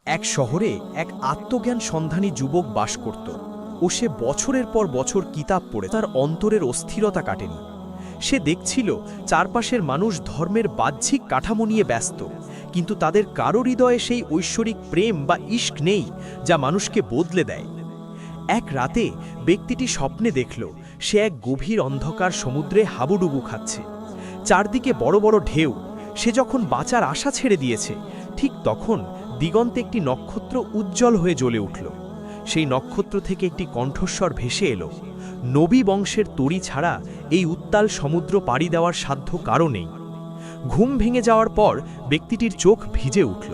এক শহরে এক আত্মজ্ঞান সন্ধানী যুবক বাস করত। ও সে বছরের পর বছর কিতাব পড়ে তার অন্তরের অস্থিরতা কাটেনি। সে দেখছিল চারপাশের মানুষ ধর্মের বাহ্যিক কাঠামো নিয়ে ব্যস্ত, কিন্তু তাদের কারো হৃদয়ে সেই ঐশ্বরিক প্রেম বা ইশক নেই যা মানুষকে বদলে দেয়। এক রাতে ব্যক্তিটি স্বপ্নে দেখল সে এক গভীর অন্ধকার সমুদ্রে হাবুডুবু খাচ্ছে। চারদিকে বড় বড় ঢেউ। সে যখন বাঁচার আশা ছেড়ে দিয়েছে, ঠিক তখন দিগন্তে একটি নক্ষত্র উজ্জ্বল হয়ে জ্বলে উঠল। সেই নক্ষত্র থেকে একটি কণ্ঠস্বর ভেসে এলো, নবী বংশের তরি ছাড়া এই উত্তাল সমুদ্র পাড়ি দেওয়ার সাধ্য কারও নেই। ঘুম ভেঙে যাওয়ার পর ব্যক্তিটির চোখ ভিজে উঠল।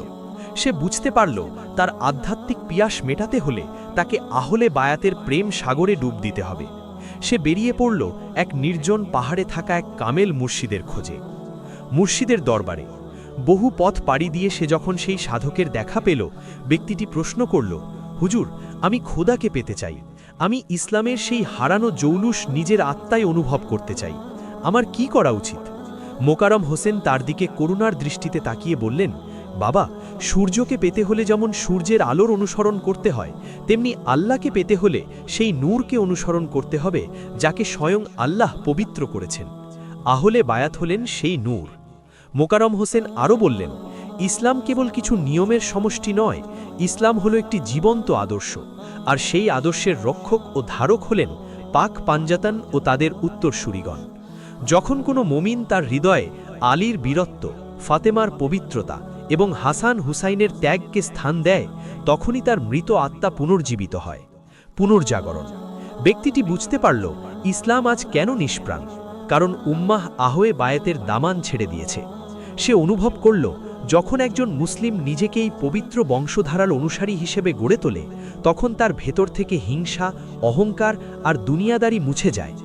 সে বুঝতে পারল তার আধ্যাত্মিক পিয়াস মেটাতে হলে তাকে আহলে বায়াতের প্রেম সাগরে ডুব দিতে হবে। সে বেরিয়ে পড়ল এক নির্জন পাহাড়ে থাকা এক কামেল মুর্শিদের খোঁজে। মুর্শিদের দরবারে বহু পথ পাড়ি দিয়ে সে যখন সেই সাধকের দেখা পেল, ব্যক্তিটি প্রশ্ন করল, হুজুর, আমি খোদাকে পেতে চাই। আমি ইসলামের সেই হারানো জৌলুস নিজের আত্মায় অনুভব করতে চাই। আমার কি করা উচিত? মোকারম হোসেন তার দিকে করুণার দৃষ্টিতে তাকিয়ে বললেন, বাবা, সূর্যকে পেতে হলে যেমন সূর্যের আলোর অনুসরণ করতে হয়, তেমনি আল্লাহকে পেতে হলে সেই নূরকে অনুসরণ করতে হবে যাকে স্বয়ং আল্লাহ পবিত্র করেছেন। আহলে বায়াত হলেন সেই নূর। মোকারম হোসেন আরও বললেন, ইসলাম কেবল কিছু নিয়মের সমষ্টি নয়, ইসলাম হলো একটি জীবন্ত আদর্শ, আর সেই আদর্শের রক্ষক ও ধারক হলেন পাক পাঞ্জাতান ও তাদের উত্তরসূরিগণ। যখন কোনো মুমিন তার হৃদয়ে আলীর বীরত্ব, ফাতেমার পবিত্রতা এবং হাসান হুসাইনের ত্যাগকে স্থান দেয়, তখনই তার মৃত আত্মা পুনর্জীবিত হয়। পুনর্জাগরণ। ব্যক্তিটি বুঝতে পারল ইসলাম আজ কেন নিষ্প্রাণ, কারণ উম্মাহ আহলে বায়াতের দামান ছেড়ে দিয়েছে। সে অনুভব করল যখন একজন মুসলিম নিজেকেই পবিত্র বংশধারার অনুসারী হিসেবে গড়ে তোলে, তখন তার ভেতর থেকে হিংসা, অহংকার আর দুনিয়াদারি মুছে যায়।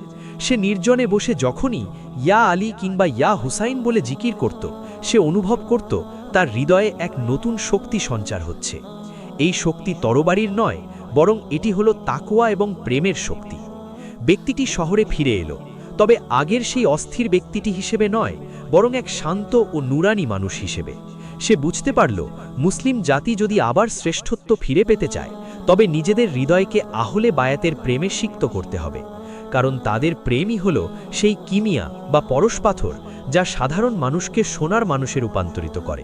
সে নির্জনে বসে যখনই ইয়া আলী কিংবা ইয়া হুসাইন বলে জিকির করত, সে অনুভব করত তার হৃদয়ে এক নতুন শক্তি সঞ্চার হচ্ছে। এই শক্তি তরবারির নয়, বরং এটি হলো তাকওয়া এবং প্রেমের শক্তি। ব্যক্তিটি শহরে ফিরে এলো, তবে আগের সেই অস্থির ব্যক্তিটি হিসেবে নয়, বরং এক শান্ত ও নুরানি মানুষ হিসেবে। সে বুঝতে পারল মুসলিম জাতি যদি আবার শ্রেষ্ঠত্ব ফিরে পেতে চায়, তবে নিজেদের হৃদয়কে আহলে বায়াতের প্রেমে সিক্ত করতে হবে, কারণ তাদের প্রেমই হল সেই কিমিয়া বা পরশপাথর যা সাধারণ মানুষকে সোনার মানুষে রূপান্তরিত করে।